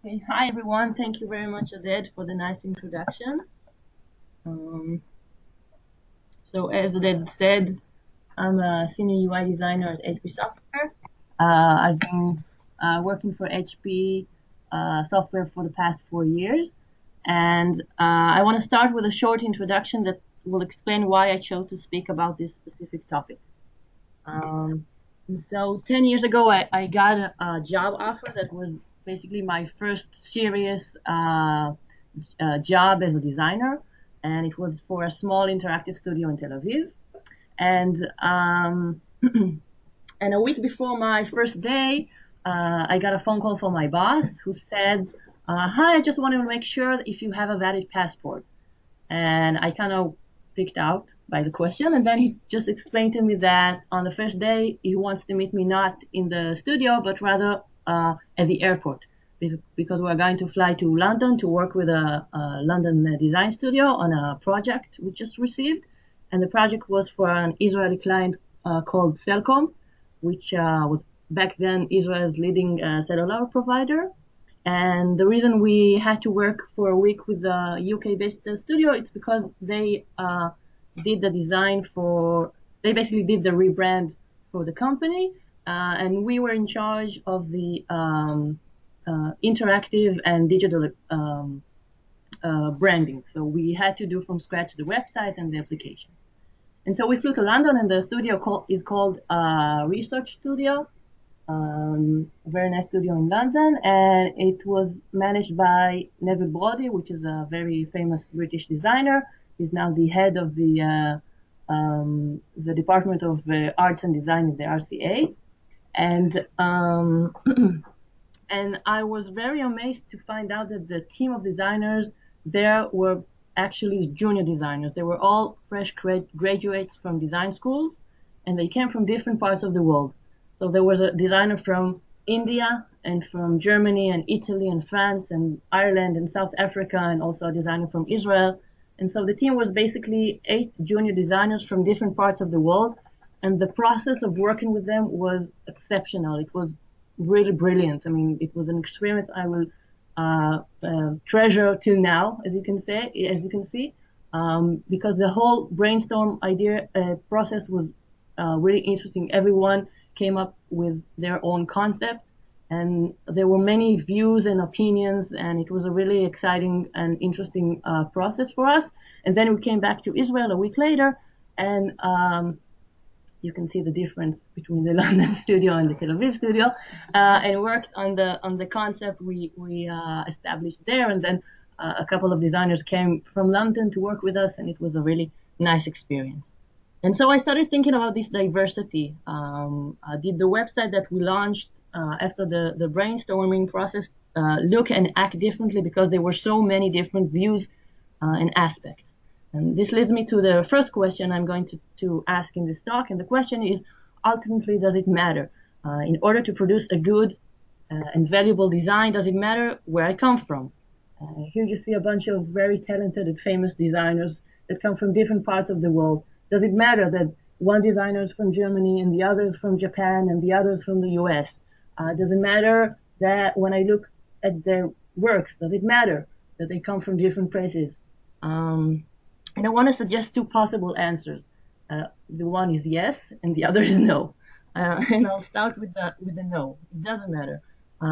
Okay, hi everyone. Thank you very much, Oded, for the nice introduction. Um, as Oded said, I'm a senior UI designer at HP Software. I've been working for HP Software for the past 4 years, and I want to start with a short introduction that will explain why I chose to speak about this specific topic. Um, 10 years ago, I got a job offer that was basically my first serious job as a designer, and it was for a small interactive studio in Tel Aviv. And and a week before my first day, I got a phone call from my boss who said, "Hi, I just wanted to make sure if you have a valid passport." And I kind of picked out by the question, and then he just explained to me that on the first day he wants to meet me not in the studio but rather at the airport, because we're going to fly to London to work with a London design studio on a project we just received. And the project was for an Israeli client called Cellcom, which was back then Israel's leading cellular provider. And the reason we had to work for a week with the UK-based studio, it's because they did the design they basically did the rebrand for the company, and we were in charge of the interactive and digital branding. So we had to do from scratch the website and the application. And so we flew to London, and the studio is called Research Studio. A very nice studio in London, and it was managed by Neville Brody, which is a very famous British designer. He's now the head of the Department of Arts and Design in the RCA. And and I was very amazed to find out that the team of designers there were actually junior designers. They were all fresh graduates from design schools, and they came from different parts of the world. So there was a designer from India and from Germany and Italy and France and Ireland and South Africa, and also a designer from Israel. And so the team was basically 8 junior designers from different parts of the world. And the process of working with them was exceptional. It was really brilliant. I mean, it was an experience I will treasure till now, as you can see, because the whole brainstorm idea process was really interesting. Everyone came up with their own concept, and there were many views and opinions, and it was a really exciting and interesting process for us. And then we came back to Israel a week later, and you can see the difference between the London studio and the Tel Aviv studio, and worked on the concept we established there. And then a couple of designers came from London to work with us, and it was a really nice experience. And so I started thinking about this diversity. Did the website that we launched after the brainstorming process look and act differently because there were so many different views and aspects? And this leads me to the first question I'm going to ask in this talk. And the question is, ultimately, does it matter? In order to produce a good and valuable design, does it matter where I come from? Here you see a bunch of very talented and famous designers that come from different parts of the world. Does it matter that one designer is from Germany and the other is from Japan and the other is from the US? Does it matter that when I look at their works, does it matter that they come from different places? And I want to suggest 2 possible answers. The one is yes, and the other is no. And I'll start with the no. It doesn't matter,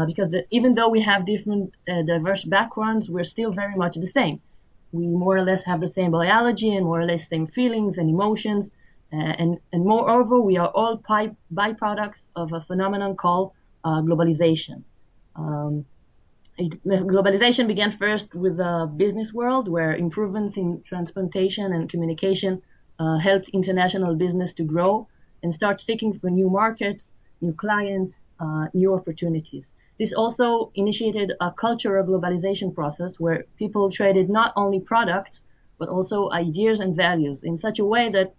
because even though we have different diverse backgrounds, we're still very much the same. We more or less have the same biology and more or less same feelings and emotions. And moreover, we are all byproducts of a phenomenon called globalization. Globalization began first with the business world, where improvements in transportation and communication helped international business to grow and start seeking for new markets, new clients, new opportunities. This also initiated a cultural globalization process where people traded not only products, but also ideas and values in such a way that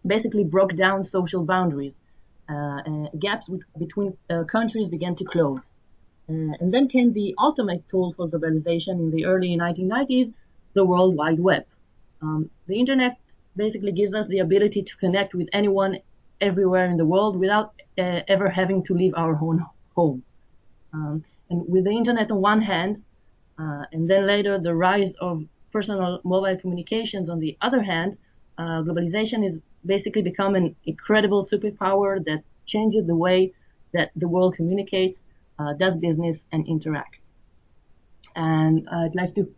basically broke down social boundaries. Gaps between countries began to close. And then came the ultimate tool for globalization in the early 1990s, the World Wide Web. The internet basically gives us the ability to connect with anyone everywhere in the world without ever having to leave our own home. And with the internet on one hand, and then later the rise of personal mobile communications on the other hand, globalization is basically become an incredible superpower that changes the way that the world communicates, does business, and interacts. And I'd like to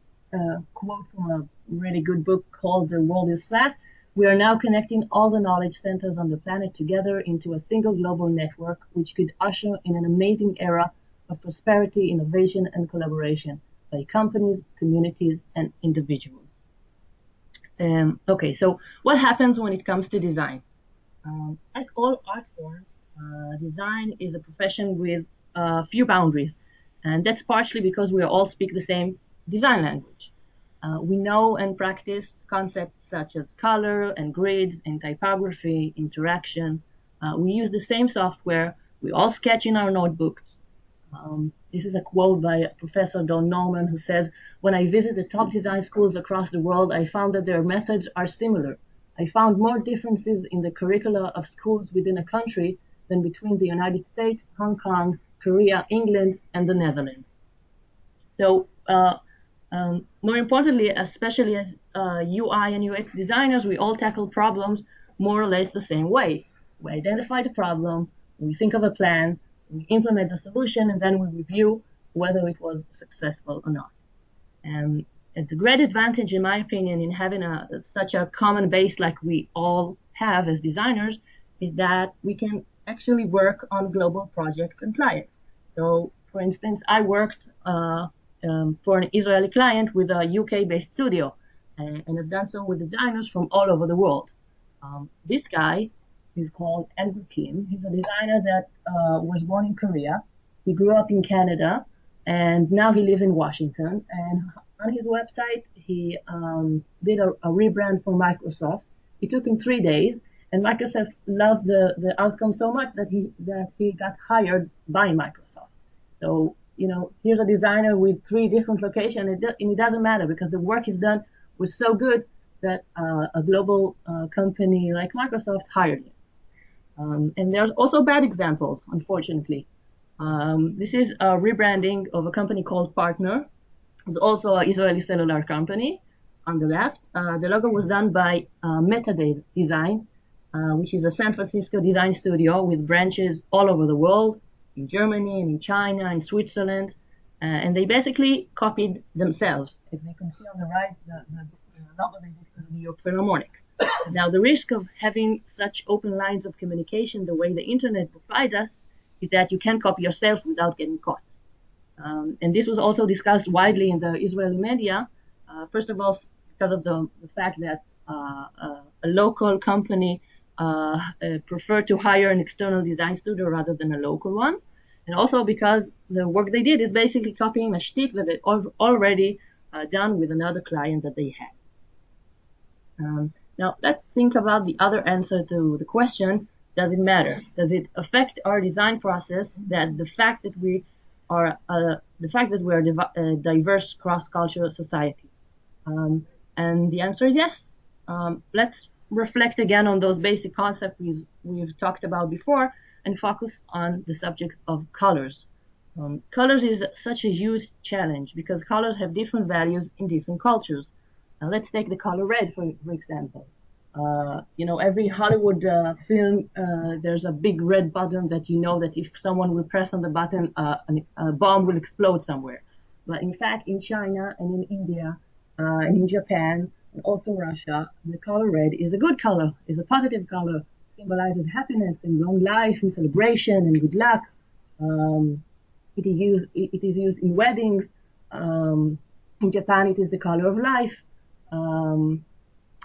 quote from a really good book called The World is Flat. We are now connecting all the knowledge centers on the planet together into a single global network, which could usher in an amazing era of prosperity, innovation, and collaboration by companies, communities, and individuals. Okay, so what happens when it comes to design? Like all art forms, design is a profession with few boundaries, and that's partially because we all speak the same design language. We know and practice concepts such as color and grids and typography, interaction. We use the same software. We all sketch in our notebooks. This is a quote by Professor Don Norman, who says, "When I visit the top design schools across the world, I found that their methods are similar. I found more differences in the curricula of schools within a country than between the United States, Hong Kong, Korea, England, and the Netherlands." So, more importantly, especially as UI and UX designers, we all tackle problems more or less the same way. We identify the problem, we think of a plan, we implement the solution, and then we review whether it was successful or not. And the great advantage, in my opinion, in having such a common base like we all have as designers is that we can actually work on global projects and clients. So, for instance, I worked for an Israeli client with a UK-based studio, and I've done so with designers from all over the world. This guy is called Andrew Kim. He's a designer that was born in Korea. He grew up in Canada, and now he lives in Washington. And on his website, he did a rebrand for Microsoft. It took him 3 days, and Microsoft loved the outcome so much that he got hired by Microsoft. So, here's a designer with 3 different locations, and it doesn't matter because the work he's done was so good that a global company like Microsoft hired him. And there's also bad examples, unfortunately. This is a rebranding of a company called Partner. It's also an Israeli cellular company on the left. The logo was done by Meta Design, which is a San Francisco design studio with branches all over the world, in Germany and in China and Switzerland. And they basically copied themselves. As you can see on the right, the logo they did for the New York Philharmonic. Now, the risk of having such open lines of communication the way the internet provides us is that you can't copy yourself without getting caught. And this was also discussed widely in the Israeli media, first of all, because of the fact that a local company preferred to hire an external design studio rather than a local one, and also because the work they did is basically copying a shtick that they already done with another client that they had. Now, let's think about the other answer to the question, does it matter? Does it affect our design process that the fact that we are a diverse cross-cultural society? And the answer is yes. Let's reflect again on those basic concepts we've talked about before and focus on the subject of colors. Colors is such a huge challenge because colors have different values in different cultures. Now, let's take the color red, for example. Every Hollywood film, there's a big red button that that if someone will press on the button, a bomb will explode somewhere. But in fact, in China and in India and in Japan and also Russia, the color red is a good color, is a positive color, symbolizes happiness and long life and celebration and good luck. It is used in weddings. In Japan, it is the color of life.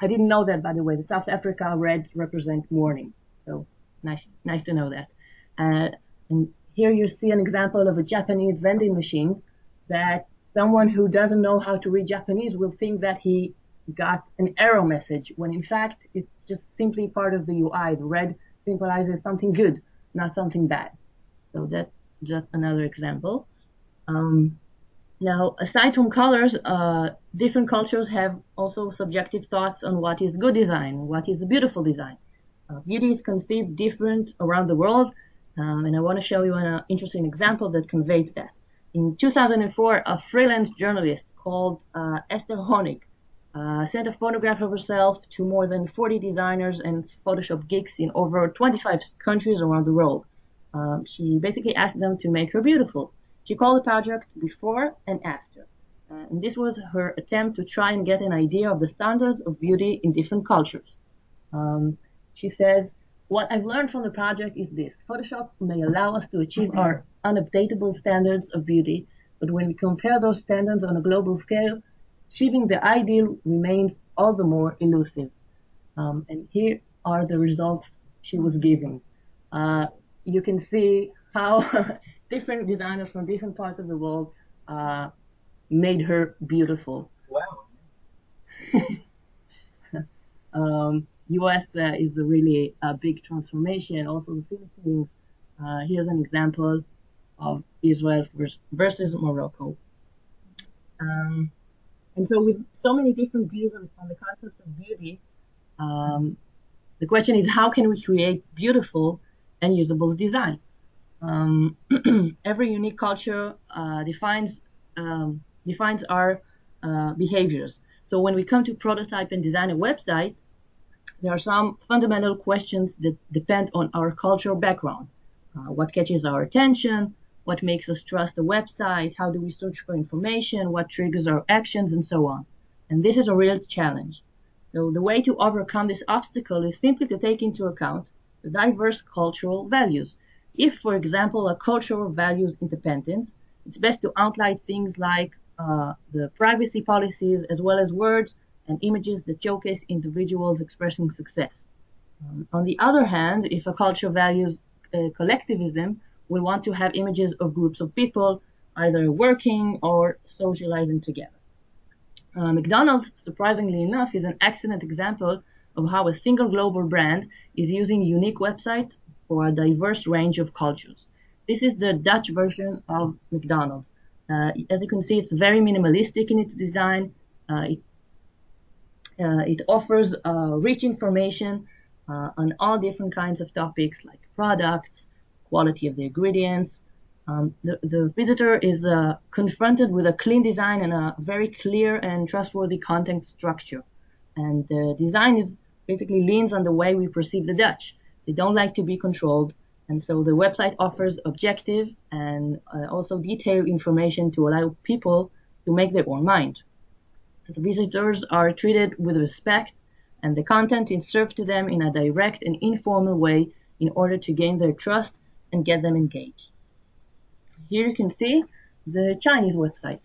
I didn't know that, by the way. The South Africa red represents mourning. So nice to know that. And here you see an example of a Japanese vending machine that someone who doesn't know how to read Japanese will think that he got an error message, when in fact it's just simply part of the UI. The red symbolizes something good, not something bad. So that's just another example. Now, aside from colors, different cultures have also subjective thoughts on what is good design, what is a beautiful design. Beauty is conceived different around the world, and I want to show you an interesting example that conveys that. In 2004, a freelance journalist called Esther Honig sent a photograph of herself to more than 40 designers and Photoshop geeks in over 25 countries around the world. She basically asked them to make her beautiful. She called the project Before and After. And this was her attempt to try and get an idea of the standards of beauty in different cultures. She says, what I've learned from the project is this. Photoshop may allow us to achieve our unupdatable standards of beauty, but when we compare those standards on a global scale, achieving the ideal remains all the more elusive. And here are the results she was giving. You can see how different designers from different parts of the world made her beautiful. Wow. US is a really big transformation. Also, the Philippines. Here's an example of Israel versus Morocco. And so, with so many different views on the concept of beauty, the question is, how can we create beautiful and usable design? Every unique culture defines our behaviors. So when we come to prototype and design a website, there are some fundamental questions that depend on our cultural background. What catches our attention? What makes us trust a website? How do we search for information? What triggers our actions, and so on? And this is a real challenge. So the way to overcome this obstacle is simply to take into account the diverse cultural values. If, for example, a culture values independence, it's best to outline things like the privacy policies, as well as words and images that showcase individuals expressing success. On the other hand, if a culture values collectivism, we'll want to have images of groups of people either working or socializing together. McDonald's, surprisingly enough, is an excellent example of how a single global brand is using a unique website for a diverse range of cultures. This is the Dutch version of McDonald's. As you can see, it's very minimalistic in its design. It offers rich information on all different kinds of topics like products, quality of the ingredients. The visitor is confronted with a clean design and a very clear and trustworthy content structure. And the design is basically leans on the way we perceive the Dutch. They don't like to be controlled, and so the website offers objective and also detailed information to allow people to make their own mind. The visitors are treated with respect, and the content is served to them in a direct and informal way in order to gain their trust and get them engaged. Here you can see the Chinese website.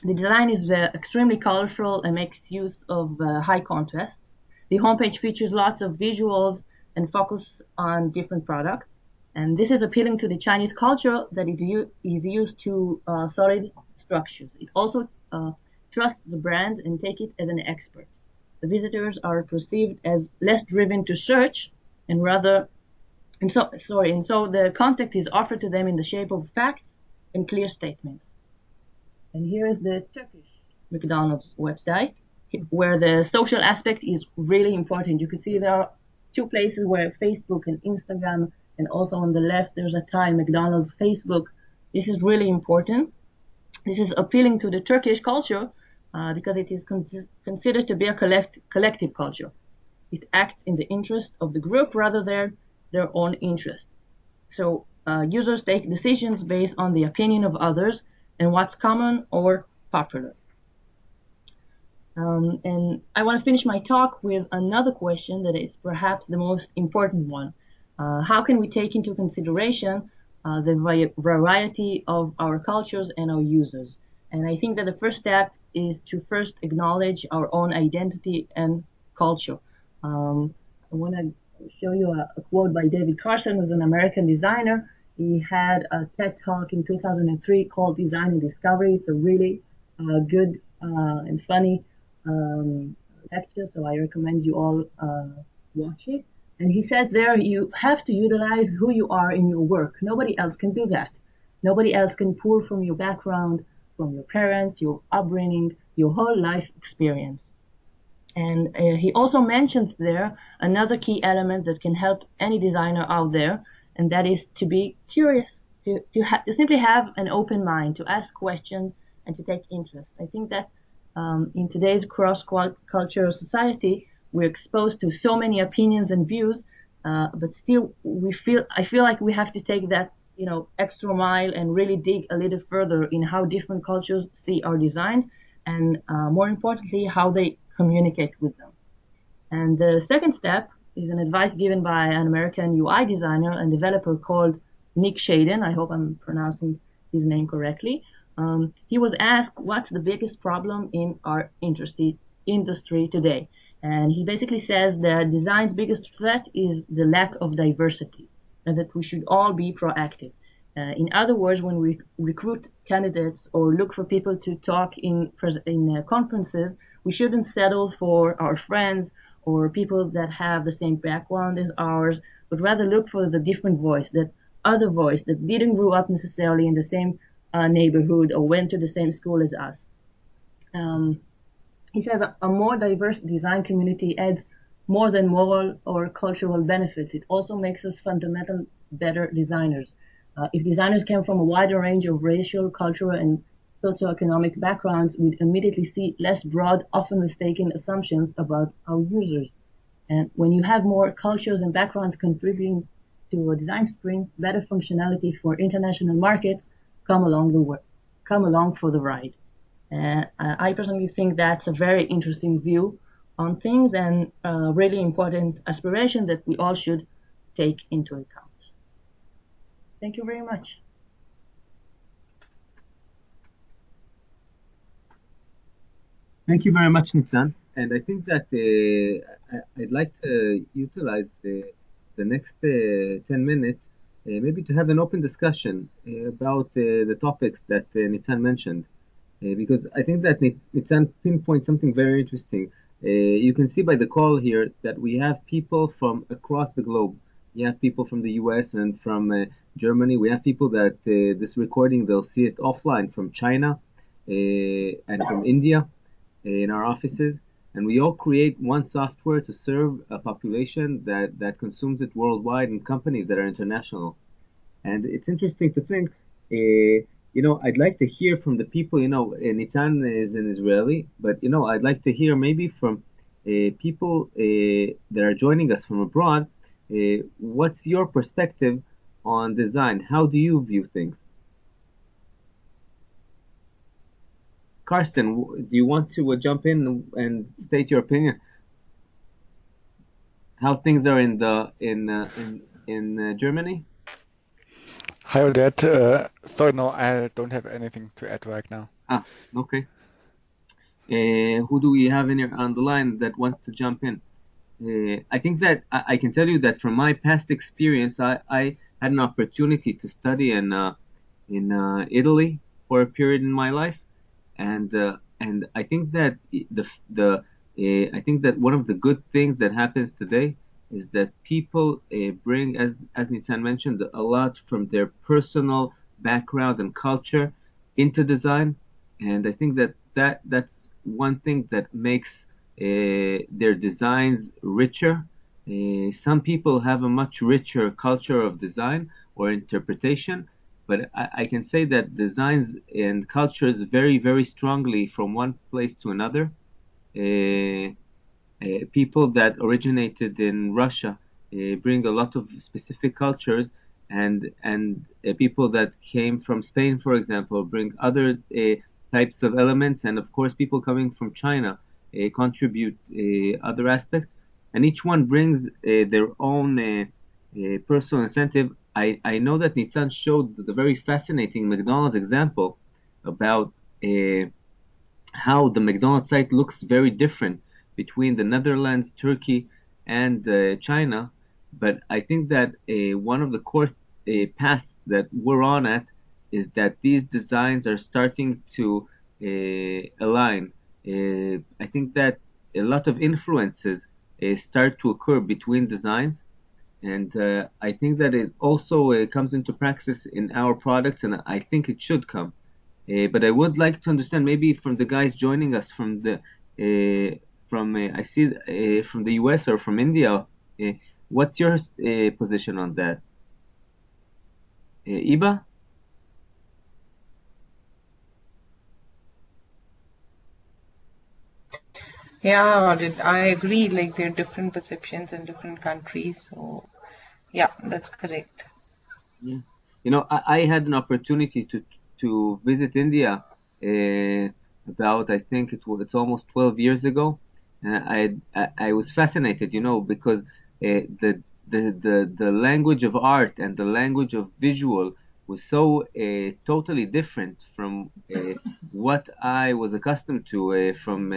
The design is extremely colorful and makes use of high contrast. The homepage features lots of visuals and focus on different products. And this is appealing to the Chinese culture that is used to solid structures. It also trusts the brand and take it as an expert. The visitors are perceived as less driven to search and so the content is offered to them in the shape of facts and clear statements. And here is the Turkish McDonald's website, where the social aspect is really important. You can see there are two places where Facebook and Instagram, and also on the left there's a Thai McDonald's Facebook. This is really important. This is appealing to the Turkish culture because it is considered to be a collective culture. It acts in the interest of the group rather than their own interest. So users take decisions based on the opinion of others and what's common or popular. And I want to finish my talk with another question that is perhaps the most important one. How can we take into consideration the variety of our cultures and our users? And I think that the first step is to first acknowledge our own identity and culture. I want to show you a quote by David Carson, who's an American designer. He had a TED Talk in 2003 called Design and Discovery. It's a really good and funny lecture, so I recommend you all watch it. And he said there, you have to utilize who you are in your work. Nobody else can do that. Nobody else can pull from your background, from your parents, your upbringing, your whole life experience. And he also mentions there another key element that can help any designer out there, and that is to be curious. to simply have an open mind, to ask questions, and to take interest. I think that in today's cross-cultural society, we're exposed to so many opinions and views, but still I feel like we have to take that, extra mile and really dig a little further in how different cultures see our designs, and more importantly, how they communicate with them. And the second step is an advice given by an American UI designer and developer called Nick Shaden. I hope I'm pronouncing his name correctly. He was asked what's the biggest problem in our industry today. And he basically says that design's biggest threat is the lack of diversity, and that we should all be proactive. In other words, when we recruit candidates or look for people to talk in conferences, we shouldn't settle for our friends or people that have the same background as ours, but rather look for the different voice, that other voice that didn't grow up necessarily in the same neighborhood or went to the same school as us. He says a more diverse design community adds more than moral or cultural benefits. It also makes us fundamentally better designers. If designers came from a wider range of racial, cultural, and socioeconomic backgrounds, we'd immediately see less broad, often mistaken assumptions about our users. And when you have more cultures and backgrounds contributing to a design sprint, better functionality for international markets come along for the ride. And I personally think that's a very interesting view on things, and a really important aspiration that we all should take into account. Thank you very much. Thank you very much, Nitzan. And I think that I'd like to utilize the next 10 minutes maybe to have an open discussion about the topics that Nitzan mentioned. Because I think that Nitzan pinpoints something very interesting. You can see by the call here that we have people from across the globe. You have people from the US and from Germany. We have people that this recording, they'll see it offline from China and from India in our offices. And we all create one software to serve a population that consumes it worldwide in companies that are international. And it's interesting to think, I'd like to hear from the people, Nitzan is an Israeli, but, I'd like to hear maybe from people that are joining us from abroad. What's your perspective on design? How do you view things? Karsten, do you want to jump in and state your opinion? How things are in Germany? Hi, Odette. Sorry, no, I don't have anything to add right now. Okay. Who do we have on the line that wants to jump in? I think that I can tell you that from my past experience, I had an opportunity to study in Italy for a period in my life, and I think that I think that one of the good things that happens today is that people bring, as Nitzan mentioned, a lot from their personal background and culture into design, and I think that's one thing that makes their designs richer. Some people have a much richer culture of design or interpretation, but I can say that designs and cultures vary very strongly from one place to another. People that originated in Russia bring a lot of specific cultures, and people that came from Spain, for example, bring other types of elements, and of course people coming from China contribute other aspects, and each one brings their own personal incentive. I know that Nitzan showed the very fascinating McDonald's example about how the McDonald's site looks very different between the Netherlands, Turkey, and China. But I think that one of the course paths that we're on at is that these designs are starting to align. I think that a lot of influences start to occur between designs, and I think that it also comes into practice in our products, and I think it should come. But I would like to understand, maybe from the guys joining us from the I see from the US or from India, what's your position on that? Iba? Yeah, I agree. Like there are different perceptions in different countries. So yeah, that's correct. Yeah. I had an opportunity to visit India uh, about, I think it's almost 12 years ago. I was fascinated, because the language of art and the language of visual was so totally different from what I was accustomed to from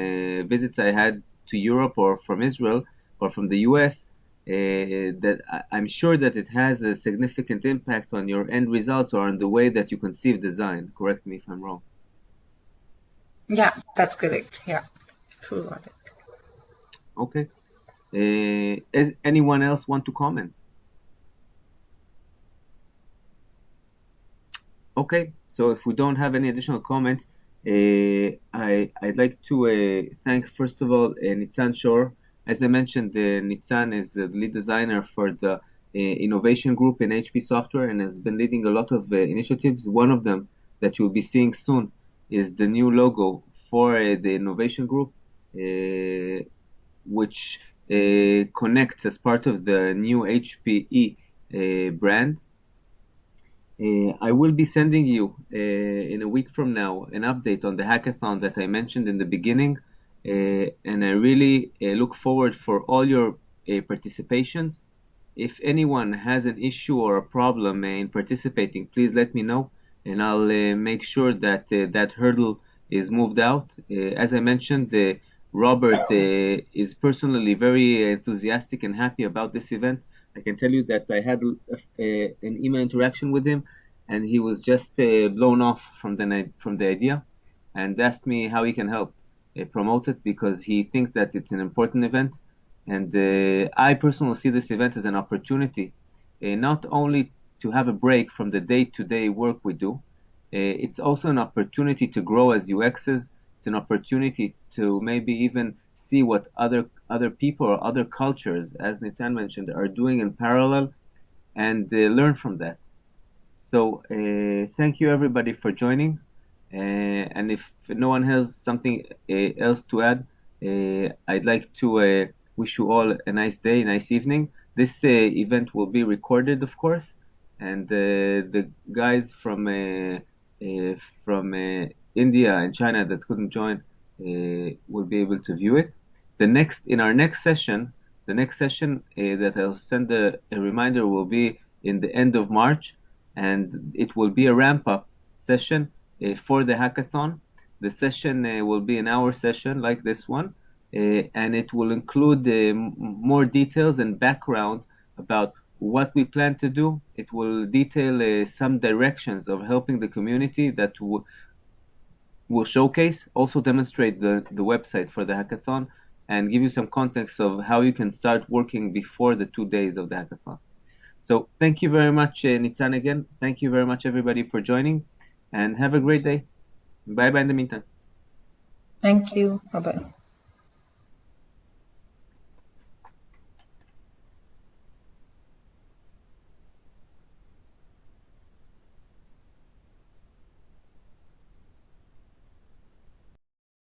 visits I had to Europe or from Israel or from the US, that I'm sure that it has a significant impact on your end results or on the way that you conceive design. Correct me if I'm wrong. Yeah, that's correct. Yeah, true about it. Okay. Anyone else want to comment? Okay, so if we don't have any additional comments, I'd like to thank first of all Nitzan Shorer. As I mentioned, Nitzan is the lead designer for the innovation group in HP Software and has been leading a lot of initiatives. One of them that you'll be seeing soon is the new logo for the innovation group, which connects as part of the new HPE brand. I will be sending you in a week from now an update on the hackathon that I mentioned in the beginning, and I really look forward for all your participations. If anyone has an issue or a problem in participating, please let me know, and I'll make sure that that hurdle is moved out. As I mentioned, Robert is personally very enthusiastic and happy about this event. I can tell you that I had an email interaction with him, and he was just blown off from the idea, and asked me how he can help promote it because he thinks that it's an important event, and I personally see this event as an opportunity, not only to have a break from the day-to-day work we do. It's also an opportunity to grow as UXs. It's an opportunity to maybe even see what other people or other cultures, as Nitzan mentioned, are doing in parallel, and learn from that. So thank you everybody for joining. And if no one has something else to add, I'd like to wish you all a nice day, nice evening. This event will be recorded, of course, and the guys from India and China that couldn't join will be able to view it. In our next session, the next session that I'll send a reminder will be in the end of March, and it will be a ramp-up session for the hackathon. The session will be an hour session like this one, and it will include more details and background about what we plan to do. It will detail some directions of helping the community that will showcase, also demonstrate the website for the hackathon, and give you some context of how you can start working before the 2 days of the hackathon. So thank you very much, Nitzan, again. Thank you very much, everybody, for joining, and have a great day. Bye-bye in the meantime. Thank you. Bye bye.